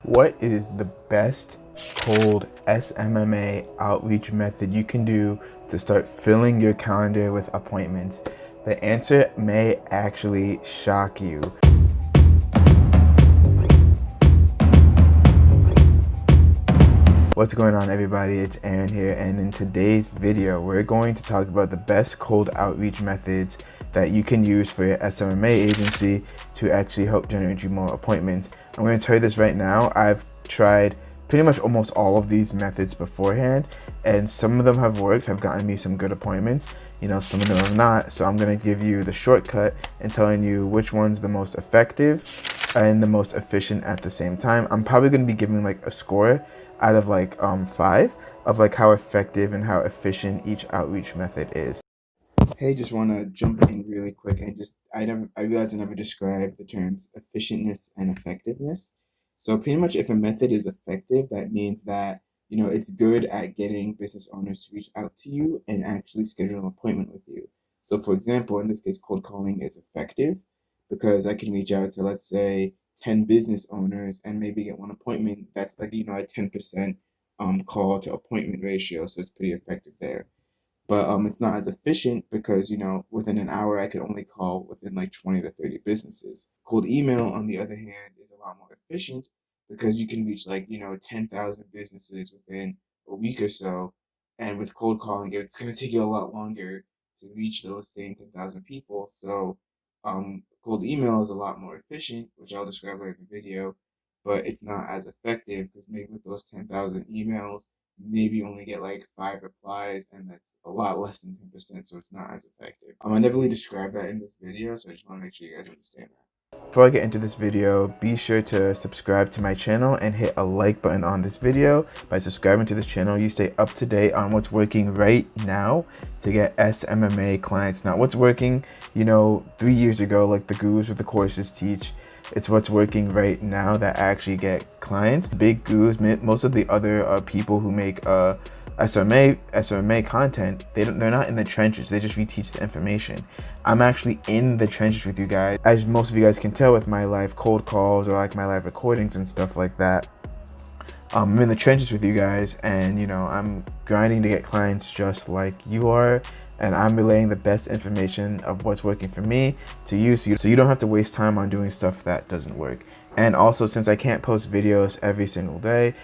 What is the best cold SMMA outreach method you can do to start filling your calendar with appointments? The answer may actually shock you. What's going on, everybody? It's Aaron here, and in today's video we're going to talk about the best cold outreach methods that you can use for your SMMA agency to actually help generate you more appointments. I'm going to tell you this right now. I've tried pretty much almost all of these methods beforehand, and some of them have worked, have gotten me some good appointments. Some of them have not. So I'm going to give you the shortcut and telling you which one's the most effective and the most efficient at the same time. I'm probably going to be giving like a score out of like 5 of like how effective and how efficient each outreach method is. Hey, just want to jump in really quick and I realized I never described the terms efficientness and effectiveness. So pretty much if a method is effective, that means that, it's good at getting business owners to reach out to you and actually schedule an appointment with you. So for example, in this case, cold calling is effective because I can reach out to, let's say, 10 business owners and maybe get one appointment. That's like, a 10% call to appointment ratio. So it's pretty effective there. But it's not as efficient because, within an hour, I could only call within like 20 to 30 businesses. Cold email, on the other hand, is a lot more efficient because you can reach like, 10,000 businesses within a week or so. And with cold calling, it's going to take you a lot longer to reach those same 10,000 people. So cold email is a lot more efficient, which I'll describe later in the video, but it's not as effective because maybe with those 10,000 emails, maybe only get like 5 replies, and that's a lot less than 10%, so it's not as effective. I never really described that in this video, so I just want to make sure you guys understand that. Before I get into this video, be sure to subscribe to my channel and hit a like button on this video. By subscribing to this channel, you stay up to date on what's working right now to get SMMA clients. Not what's working, 3 years ago, like the gurus with the courses teach. It's what's working right now that actually get clients. Big gurus, most of the other people who make SMMA content, they're not in the trenches. They just reteach the information. I'm actually in the trenches with you guys. As most of you guys can tell with my live cold calls or like my live recordings and stuff like that. I'm in the trenches with you guys, and I'm grinding to get clients just like you are. And I'm relaying the best information of what's working for me to you, so you don't have to waste time on doing stuff that doesn't work. And also, since I can't post videos every single day,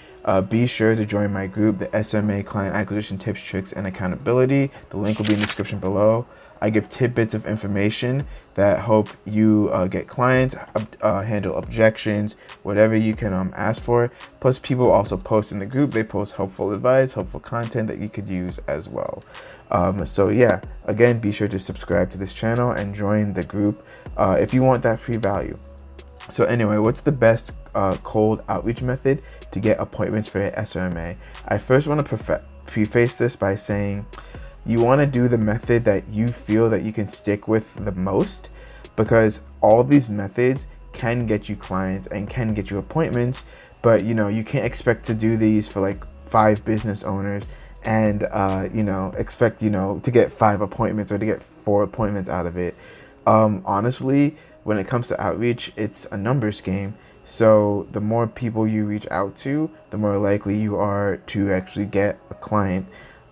be sure to join my group, the SMA Client Acquisition Tips, Tricks, and Accountability. The link will be in the description below. I give tidbits of information that help you get clients, handle objections, whatever you can ask for. Plus, people also post in the group. They post helpful advice, helpful content that you could use as well. So yeah, again, be sure to subscribe to this channel and join the group if you want that free value. So anyway, what's the best cold outreach method to get appointments for your SMMA? I first want to preface this by saying you want to do the method that you feel that you can stick with the most, because all these methods can get you clients and can get you appointments, but you can't expect to do these for like 5 business owners and expect to get 5 appointments or to get 4 appointments out of it. Honestly, when it comes to outreach, it's a numbers game. So the more people you reach out to, the more likely you are to actually get a client.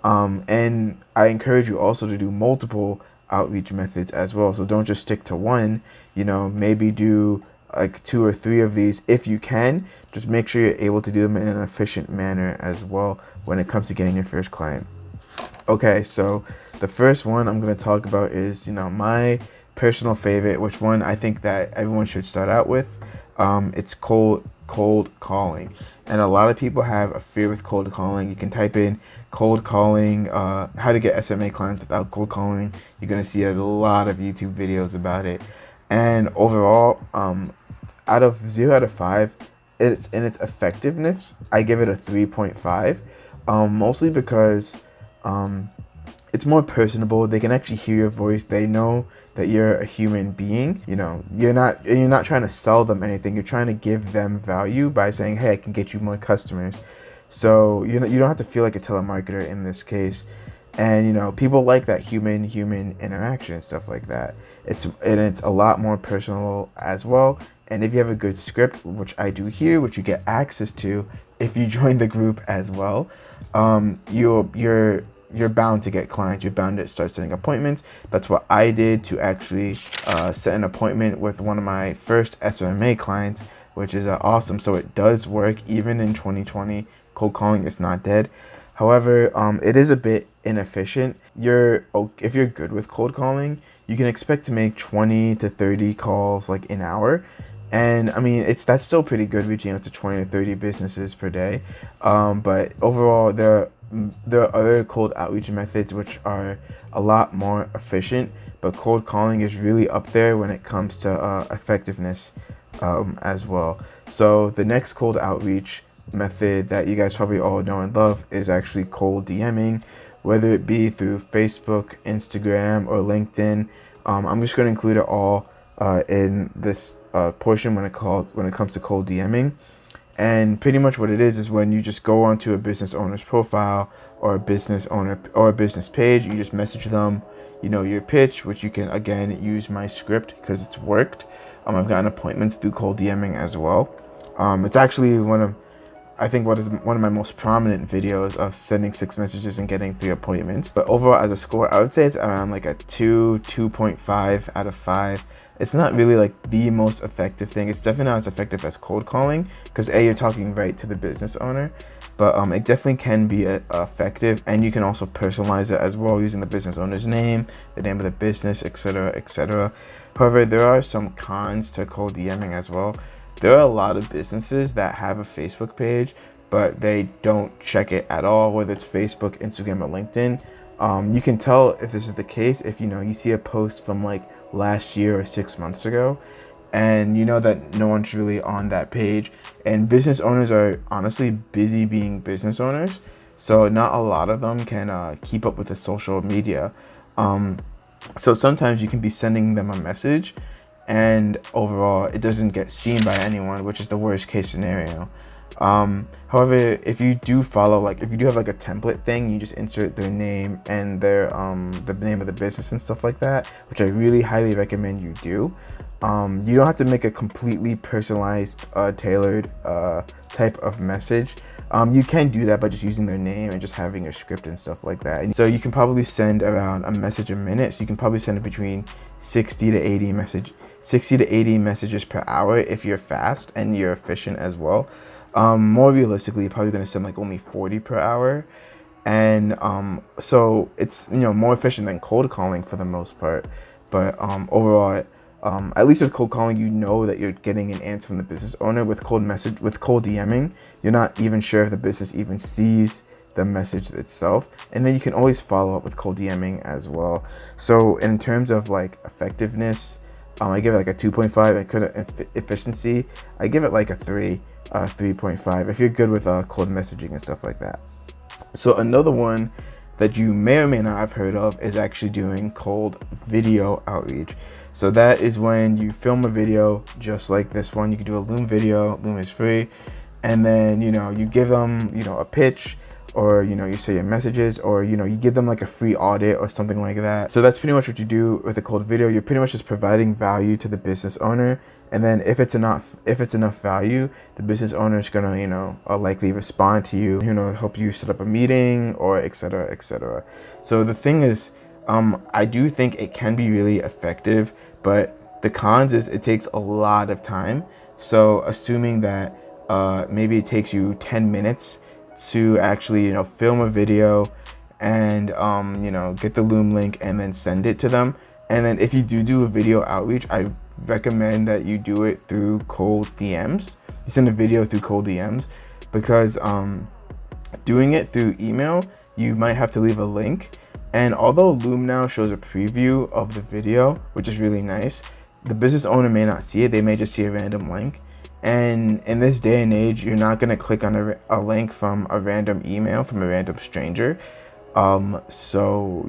And I encourage you also to do multiple outreach methods as well. So don't just stick to one, maybe do like 2 or 3 of these if you can. Just make sure you're able to do them in an efficient manner as well when it comes to getting your first client. Okay, so the first one I'm going to talk about is my personal favorite, which one I think that everyone should start out with. It's cold calling, and a lot of people have a fear with cold calling. You can type in cold calling, how to get SMA clients without cold calling. You're going to see a lot of YouTube videos about it. And overall, out of 0 out of 5, in its effectiveness, I give it a 3.5, mostly because it's more personable. They can actually hear your voice. They know that you're a human being. You're not trying to sell them anything. You're trying to give them value by saying, hey, I can get you more customers. So you don't have to feel like a telemarketer in this case. And people like that human interaction and stuff like that. It's a lot more personal as well, And if you have a good script, which I do here, which you get access to if you join the group as well, you're bound to get clients. You're bound to start setting appointments. That's what I did to actually set an appointment with one of my first SMMA clients, which is awesome. So it does work even in 2020. Cold calling is not dead. However, it is a bit inefficient. If you're good with cold calling, you can expect to make 20 to 30 calls like an hour. And I mean, that's still pretty good, reaching out to 20 to 30 businesses per day. But overall, there are other cold outreach methods which are a lot more efficient. But cold calling is really up there when it comes to effectiveness as well. So the next cold outreach method that you guys probably all know and love is actually cold DMing, whether it be through Facebook, Instagram, or LinkedIn. I'm just going to include it all in this portion when it comes to cold DMing. And pretty much what it is when you just go onto a business owner's profile or a business owner or a business page. You just message them, your pitch, which you can again use my script because it's worked. I've gotten appointments through cold DMing as well. It's actually one of my most prominent videos of sending 6 messages and getting 3 appointments. But overall, as a score, I would say it's around like a 2.5 out of 5. It's not really like the most effective thing. It's definitely not as effective as cold calling because you're talking right to the business owner. But it definitely can be effective, and you can also personalize it as well using the business owner's name, the name of the business, etc., etc. However, there are some cons to cold DMing as well. There are a lot of businesses that have a Facebook page, but they don't check it at all, whether it's Facebook, Instagram, or LinkedIn. You can tell if this is the case if you see a post from like last year or 6 months ago, and you know that no one's really on that page. And business owners are honestly busy being business owners, so not a lot of them can keep up with the social media. So sometimes you can be sending them a message, and overall it doesn't get seen by anyone, which is the worst case scenario. However, if you do follow, if you do have like a template thing, you just insert their name and their the name of the business and stuff like that, which I really highly recommend you do. You don't have to make a completely personalized, tailored type of message. You can do that by just using their name and just having a script and stuff like that. And so you can probably send around a message a minute. So you can probably send it between 60 to 80 messages per hour if you're fast and you're efficient as well. More realistically, you're probably going to send like only 40 per hour. And so it's more efficient than cold calling for the most part. But overall, at least with cold calling, that you're getting an answer from the business owner. With cold DMing, you're not even sure if the business even sees the message itself. And then you can always follow up with cold DMing as well. So in terms of like effectiveness, I give it like a 2.5. Efficiency, I give it like a 3.5 if you're good with cold messaging and stuff like that. So another one that you may or may not have heard of is actually doing cold video outreach. So that is when you film a video just like this one. You can do a Loom video. Loom is free. And then, you give them, a pitch, or, you say your messages, or, you give them like a free audit or something like that. So that's pretty much what you do with a cold video. You're pretty much just providing value to the business owner. And then if it's enough value, the business owner is gonna, likely respond to you, help you set up a meeting, or et cetera, et cetera. So the thing is, I do think it can be really effective, but the cons is it takes a lot of time. So assuming that maybe it takes you 10 minutes to actually, film a video and, get the Loom link and then send it to them. And then if you do a video outreach, I recommend that you do it through cold DMs. You send a video through cold DMs because doing it through email, you might have to leave a link. And although Loom now shows a preview of the video, which is really nice, the business owner may not see it. They may just see a random link. And in this day and age, you're not going to click on a link from a random email from a random stranger. So,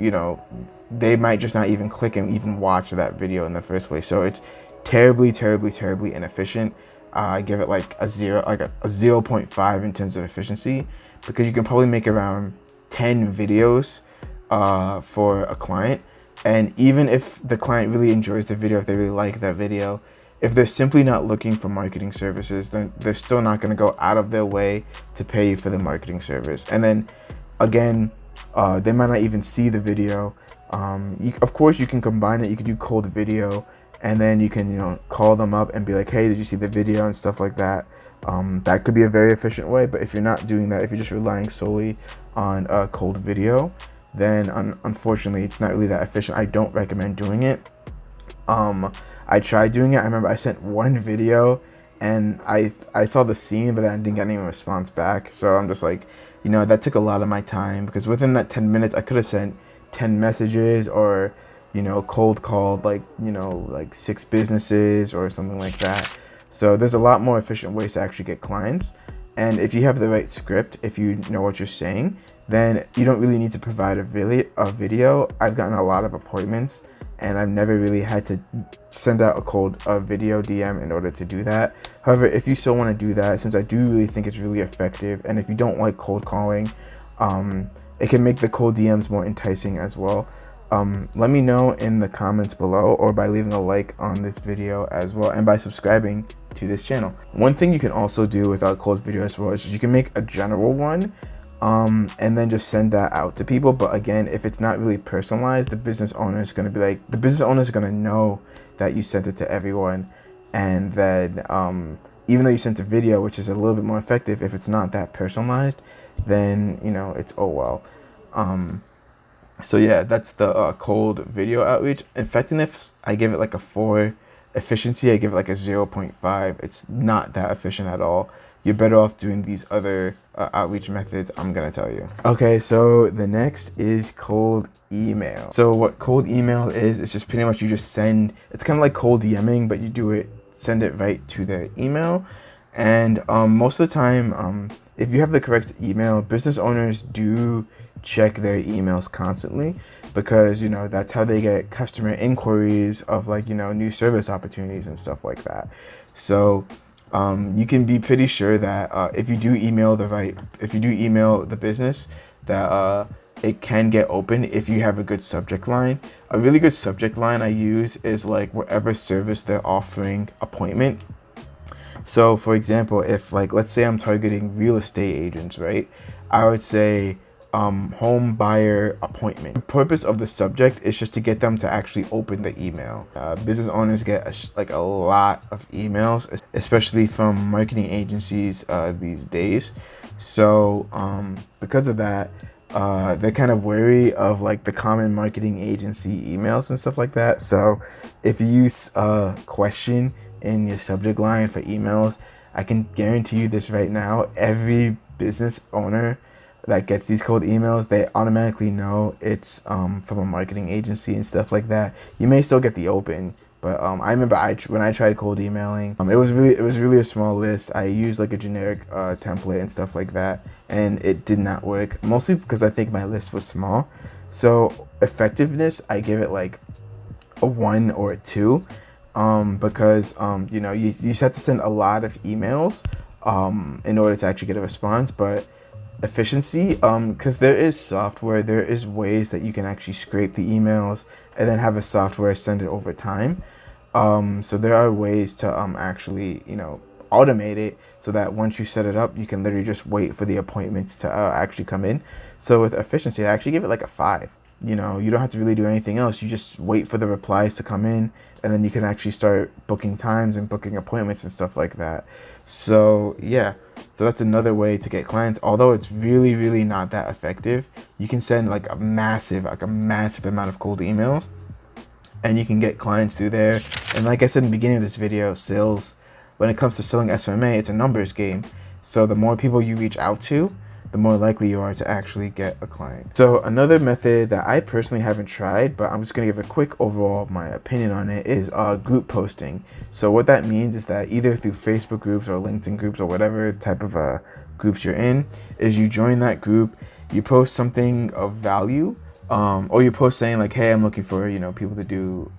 they might just not even click and even watch that video in the first place. So it's terribly, terribly, terribly inefficient. I give it like a 0.5 in terms of efficiency, because you can probably make around 10 videos for a client. And even if the client really enjoys the video, if they really like that video, if they're simply not looking for marketing services, then they're still not going to go out of their way to pay you for the marketing service. And then again, they might not even see the video. Of course, you can combine it. You could do cold video, and then you can, call them up and be like, hey, did you see the video and stuff like that. That could be a very efficient way. But if you're not doing that, if you're just relying solely on cold video, then unfortunately, it's not really that efficient. I don't recommend doing it. I tried doing it. I remember I sent one video and I saw the scene, but I didn't get any response back. So I'm just like, that took a lot of my time, because within that 10 minutes, I could have sent 10 messages or, cold called like 6 businesses or something like that. So there's a lot more efficient ways to actually get clients. And if you have the right script, if you know what you're saying, then you don't really need to provide a video. I've gotten a lot of appointments, and I've never really had to send out a video DM in order to do that. However, if you still want to do that, since I do really think it's really effective, and if you don't like cold calling, it can make the cold DMs more enticing as well. Let me know in the comments below, or by leaving a like on this video as well, and by subscribing to this channel. One thing you can also do without cold video as well is you can make a general one, and then just send that out to people. But again, if it's not really personalized, the business owner is going to know that you sent it to everyone. And then even though you sent a video, which is a little bit more effective, if it's not that personalized, then it's oh well. So yeah, that's the cold video outreach. Effectiveness, I give it like a 4. Efficiency, I give it like a 0.5. It's not that efficient at all. You're better off doing these other outreach methods I'm gonna tell you. Okay, so the next is cold email. So what cold email is, it's just pretty much you just send, it's kind of like cold DMing, but you send it right to their email. And most of the time, if you have the correct email, business owners do check their emails constantly, because that's how they get customer inquiries of new service opportunities and stuff like that. So you can be pretty sure that if you do email the business, that it can get open if you have a good subject line. A really good subject line I use is like whatever service they're offering appointment. So for example, if let's say I'm targeting real estate agents, right? I would say home buyer appointment. The purpose of the subject is just to get them to actually open the email. Business owners get a lot of emails, especially from marketing agencies these days. So because of that, they're kind of wary of the common marketing agency emails and stuff like that. So if you use question in your subject line for emails, I can guarantee you this right now, every business owner that gets these cold emails, they automatically know it's from a marketing agency and stuff like that. You may still get the open, but I remember when I tried cold emailing, it was really a small list. I used a generic template and stuff like that, and it did not work, mostly because I think my list was small. So effectiveness, I give it a 1 or a 2, because you just have to send a lot of emails in order to actually get a response. But efficiency, because there is ways that you can actually scrape the emails and then have a software send it over time. So there are ways to actually automate it, so that once you set it up, you can literally just wait for the appointments to actually come in. So with efficiency, I actually give it a 5. You don't have to really do anything else. You just wait for the replies to come in, and then you can actually start booking times and booking appointments and stuff like that. So yeah, so that's another way to get clients. Although it's really, really not that effective, you can send a massive amount of cold emails, and you can get clients through there. And like I said in the beginning of this video, sales, when it comes to selling SMMA, it's a numbers game. So the more people you reach out to, the more likely you are to actually get a client. So another method that I personally haven't tried, but I'm just gonna give a quick overall my opinion on it, is group posting. So what that means is that either through Facebook groups or LinkedIn groups or whatever type of groups you're in, is you join that group, you post something of value, or you post saying hey, I'm looking for people to do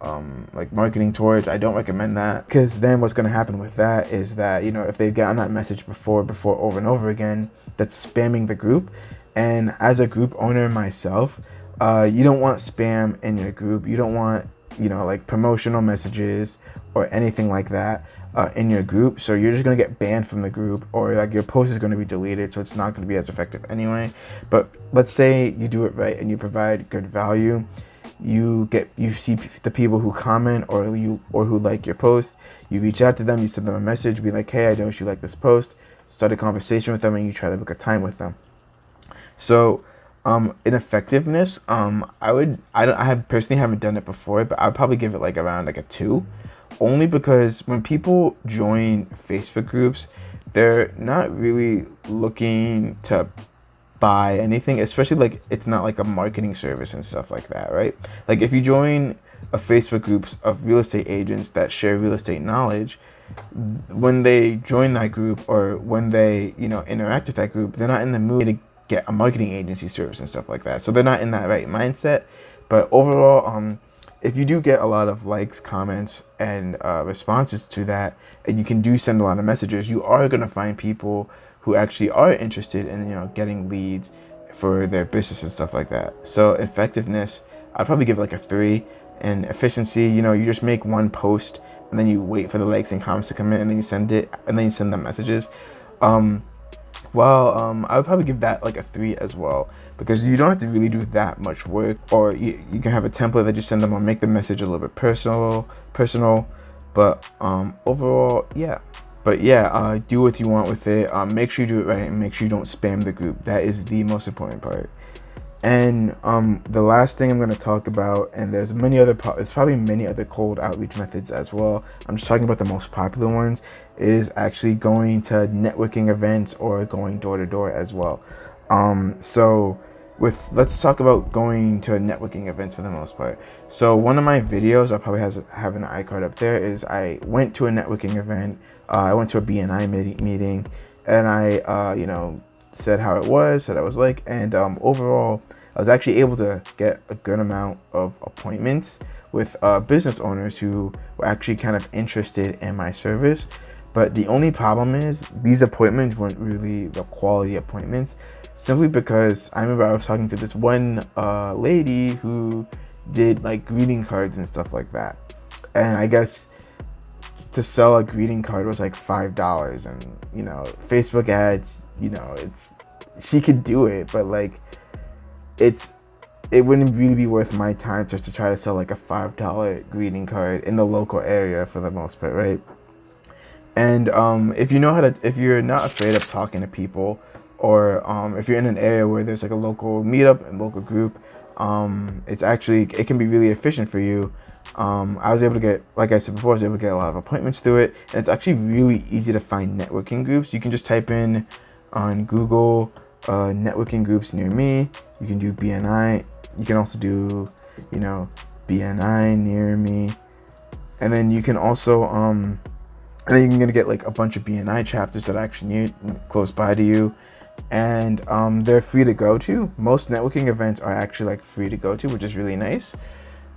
marketing tours. I don't recommend that, because then what's going to happen with that is that if they've gotten that message before over and over again, that's spamming the group. And as a group owner myself, you don't want spam in your group. You don't want like promotional messages or anything like that in your group. So you're just going to get banned from the group, or like your post is going to be deleted, so it's not going to be as effective anyway. But let's say you do it right and you provide good value. You see the people who comment or who like your post. You reach out to them, you send them a message, be like, hey, I noticed you like this post. Start a conversation with them, and you try to book a time with them. So in effectiveness, I personally haven't done it before, but I'd probably give it like around like a 2, only because when people join Facebook groups, they're not really looking to buy anything, especially like it's not like a marketing service and stuff like that, right? Like if you join a Facebook group of real estate agents that share real estate knowledge, when they join that group or when they interact with that group, they're not in the mood to get a marketing agency service and stuff like that, so they're not in that right mindset. But overall, if you do get a lot of likes, comments, and responses to that, and you can send a lot of messages, you are going to find people who actually are interested in getting leads for their business and stuff like that. So effectiveness, I'd probably give it like a 3. And efficiency, you just make one post and then you wait for the likes and comments to come in, and then you send it, and then you send them messages. I would probably give that like a 3 as well, because you don't have to really do that much work, or you can have a template that you send them, or make the message a little bit personal. But overall, yeah. But yeah, do what you want with it. Make sure you do it right, and make sure you don't spam the group. That is the most important part. And the last thing I'm going to talk about, and there's probably many other cold outreach methods as well. I'm just talking about the most popular ones, is actually going to networking events or going door to door as well. Let's talk about going to networking events for the most part. So one of my videos, I'll probably have an iCard up there, is I went to a networking event. I went to a BNI meeting, and I said how it was, said I was like, and overall, I was actually able to get a good amount of appointments with business owners who were actually kind of interested in my service. But the only problem is these appointments weren't really the quality appointments, simply because I remember I was talking to this one lady who did like greeting cards and stuff like that. And I guess to sell a greeting card was like $5, and Facebook ads, she could do it, but like it wouldn't really be worth my time just to try to sell like a $5 greeting card in the local area for the most part, right? And if you're not afraid of talking to people, or if you're in an area where there's like a local meetup and local group, it can be really efficient for you. I was able to get, like I said before, I was able to get a lot of appointments through it, and it's actually really easy to find networking groups. You can just type in on Google networking groups near me. You can do BNI. You can also do BNI near me, and then you can also and then you're gonna get like a bunch of BNI chapters that are actually close by to you, and they're free to go to. Most networking events are actually like free to go to, which is really nice.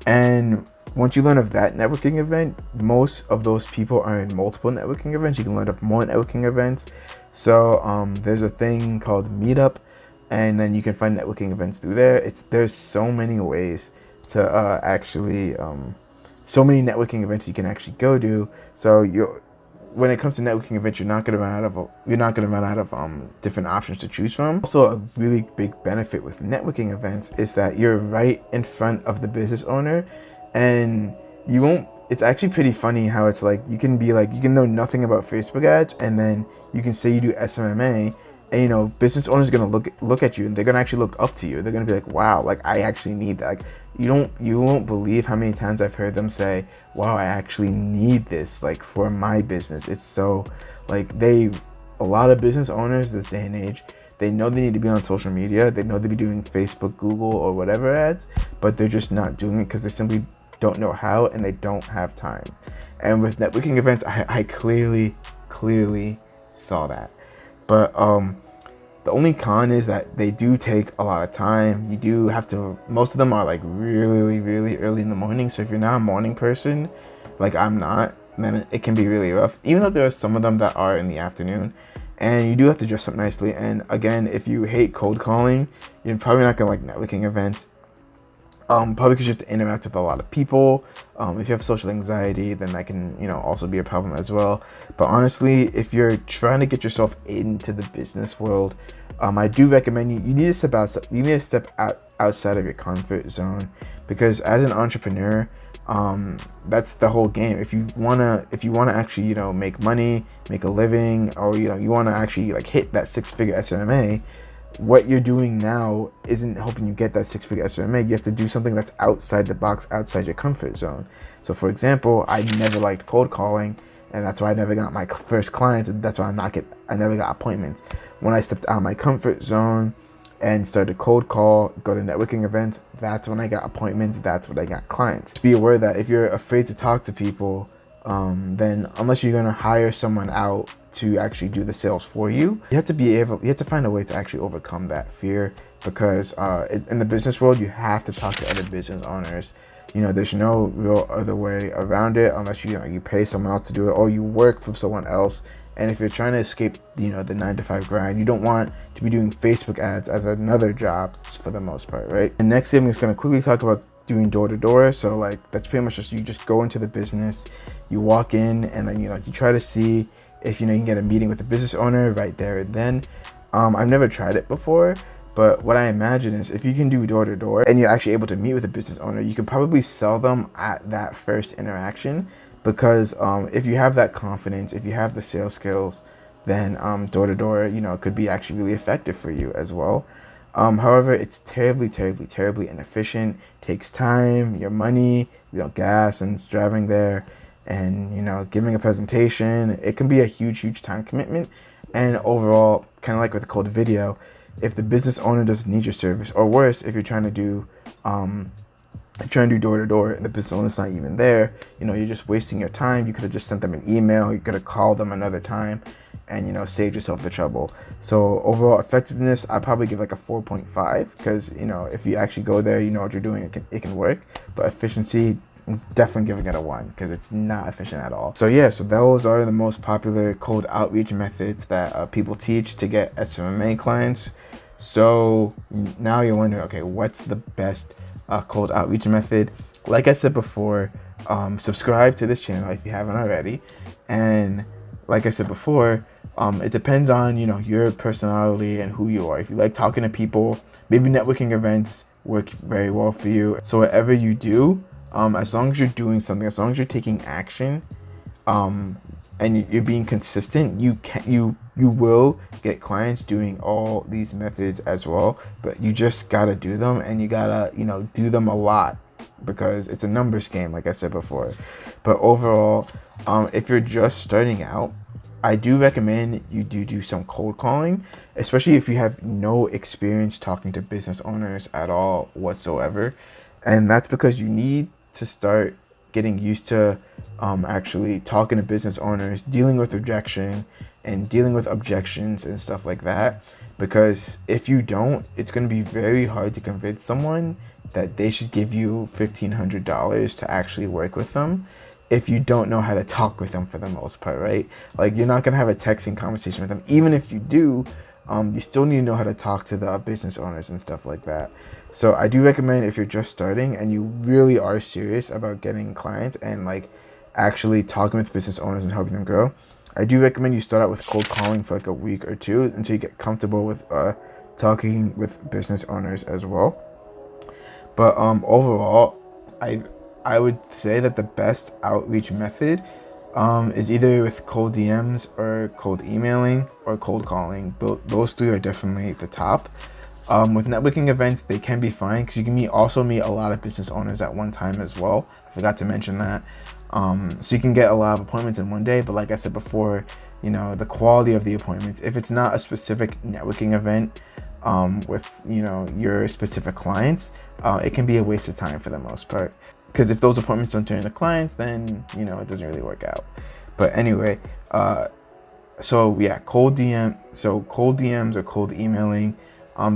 And once you learn of that networking event, most of those people are in multiple networking events. You can learn of more networking events. So there's a thing called Meetup, and then you can find networking events through there. There's so many ways to so many networking events you can actually go to. So when it comes to networking events, you're not gonna run out of different options to choose from. Also, a really big benefit with networking events is that you're right in front of the business owner, and it's actually pretty funny how it's like you can know nothing about Facebook ads, and then you can say you do SMMA, and business owners are gonna look at you, and they're gonna actually look up to you. They're gonna be like, wow, like I actually need that. Like you won't believe how many times I've heard them say, wow, I actually need this, like for my business. It's so like a lot of business owners this day and age, they know they need to be on social media. They know they be doing Facebook, Google, or whatever ads, but they're just not doing it because they simply don't know how, and they don't have time. And with networking events, I clearly saw that. But the only con is that they do take a lot of time. You do have to, most of them are like really, really early in the morning. So if you're not a morning person, like I'm not, then it can be really rough. Even though there are some of them that are in the afternoon, and you do have to dress up nicely. And again, if you hate cold calling, you're probably not gonna like networking events. Probably because you have to interact with a lot of people. If you have social anxiety, then that can, also be a problem as well. But honestly, if you're trying to get yourself into the business world, I do recommend you need to step out. You need to step outside of your comfort zone, because as an entrepreneur, that's the whole game. If you wanna actually, make money, make a living, or you wanna actually like hit that 6-figure SMMA, what you're doing now isn't helping you get that 6-figure SMMA. You have to do something that's outside the box, outside your comfort zone. So for example, I never liked cold calling, and that's why I never got my first clients, and that's why I never got appointments. When I stepped out of my comfort zone and started to cold call, go to networking events, that's when I got appointments, that's when I got clients. Be aware that if you're afraid to talk to people, then unless you're gonna hire someone out to actually do the sales for you, you have to find a way to actually overcome that fear, because in the business world, you have to talk to other business owners. There's no real other way around it, unless you pay someone else to do it, or you work for someone else. And if you're trying to escape, the 9-to-5 grind, you don't want to be doing Facebook ads as another job for the most part, right? And next thing, I'm just gonna quickly talk about doing door-to-door. So like, that's pretty much just, you just go into the business, you walk in, and then you try to see if you can get a meeting with the business owner right there and then. I've never tried it before, but what I imagine is if you can do door-to-door and you're actually able to meet with a business owner, you can probably sell them at that first interaction, because if you have that confidence, if you have the sales skills, then door-to-door, could be actually really effective for you as well. However, it's terribly inefficient, takes time, your money, gas and driving there, and giving a presentation. It can be a huge time commitment. And overall, kind of like with the cold video, if the business owner doesn't need your service, or worse, if you're trying to do door-to-door and the business owner's not even there, you're just wasting your time. You could have just sent them an email, you could have called them another time, and saved yourself the trouble. So overall effectiveness, I probably give like a 4.5, because if you actually go there, you know what you're doing, it can work. But efficiency, I'm definitely giving it a 1, because it's not efficient at all. So yeah, so those are the most popular cold outreach methods that people teach to get SMMA clients. So now you're wondering, okay, what's the best cold outreach method? Like I said before, subscribe to this channel if you haven't already. And like I said before, it depends on your personality and who you are. If you like talking to people, maybe networking events work very well for you. So whatever you do, as long as you're doing something, as long as you're taking action, and you're being consistent, you will get clients doing all these methods as well. But you just gotta do them, and you gotta do them a lot, because it's a numbers game, like I said before. But overall, if you're just starting out, I do recommend you do some cold calling, especially if you have no experience talking to business owners at all whatsoever. And that's because you need to start getting used to actually talking to business owners, dealing with rejection and dealing with objections and stuff like that. Because if you don't, it's going to be very hard to convince someone that they should give you $1,500 to actually work with them, if you don't know how to talk with them for the most part, right? Like, you're not going to have a texting conversation with them. Even if you do, you still need to know how to talk to the business owners and stuff like that. So I do recommend, if you're just starting and you really are serious about getting clients and like actually talking with business owners and helping them grow, I do recommend you start out with cold calling for like a week or two until you get comfortable with talking with business owners as well. But overall, I would say that the best outreach method is either with cold DMs or cold emailing or cold calling. Those three are definitely the top. With networking events, they can be fine, because you can also meet a lot of business owners at one time as well. I forgot to mention that. So you can get a lot of appointments in one day. But like I said before, the quality of the appointments, if it's not a specific networking event with your specific clients, it can be a waste of time for the most part. Because if those appointments don't turn into clients, then it doesn't really work out. But anyway, so yeah, cold DMs or cold emailing,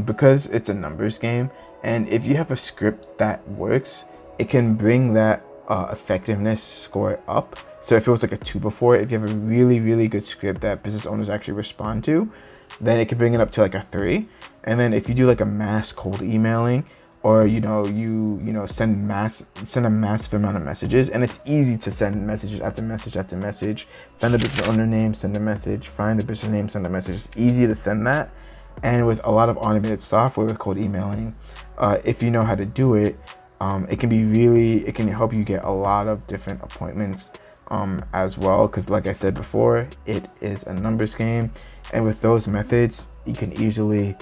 because it's a numbers game, and if you have a script that works, it can bring that effectiveness score up. So if it was like a 2 before, if you have a really good script that business owners actually respond to, then it can bring it up to like a 3. And then if you do like a mass cold emailing, or send a massive amount of messages, and it's easy to send messages after message after message. Find the business owner name, send a message. Find the business name, send a message. It's easy to send that. And with a lot of automated software with cold emailing, if you know how to do it, it can help you get a lot of different appointments as well, because like I said before, it is a numbers game, and with those methods you can easily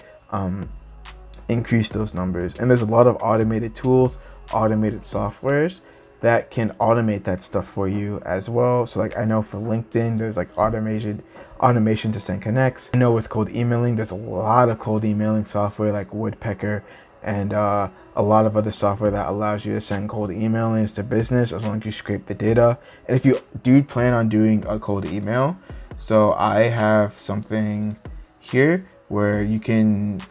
increase those numbers. And there's a lot of automated tools, automated softwares that can automate that stuff for you as well. So like I know for LinkedIn, there's like automation to send connects. I know with cold emailing, there's a lot of cold emailing software like Woodpecker and a lot of other software that allows you to send cold emailings to business as long as you scrape the data. And if you do plan on doing a cold email, so I have something here where you can,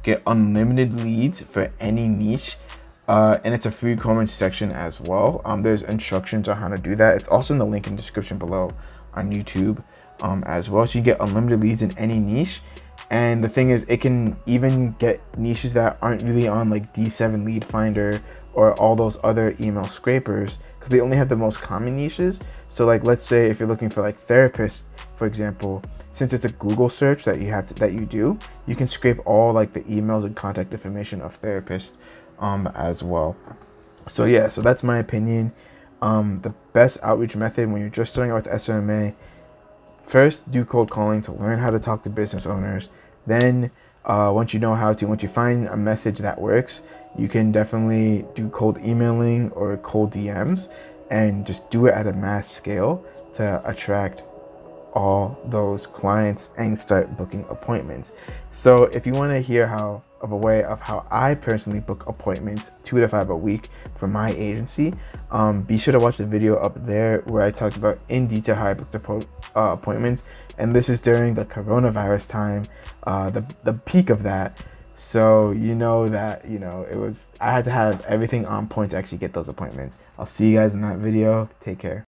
get unlimited leads for any niche. And it's a free comment section as well. There's instructions on how to do that. It's also in the link in the description below on YouTube as well. So you get unlimited leads in any niche. And the thing is, it can even get niches that aren't really on like D7 Lead Finder or all those other email scrapers, because they only have the most common niches. So like, let's say if you're looking for like therapists, for example, since it's a Google search that you can scrape all like the emails and contact information of therapists as well. So yeah, so that's my opinion. The best outreach method when you're just starting out with SMMA: first, do cold calling to learn how to talk to business owners. Then once you find a message that works, you can definitely do cold emailing or cold DMs, and just do it at a mass scale to attract all those clients and start booking appointments. So if you want to hear how I personally book appointments, 2 to 5 a week for my agency, be sure to watch the video up there where I talked about in detail how I booked appointments. And this is during the coronavirus time, the peak of that. So I had to have everything on point to actually get those appointments. I'll see you guys in that video. Take care.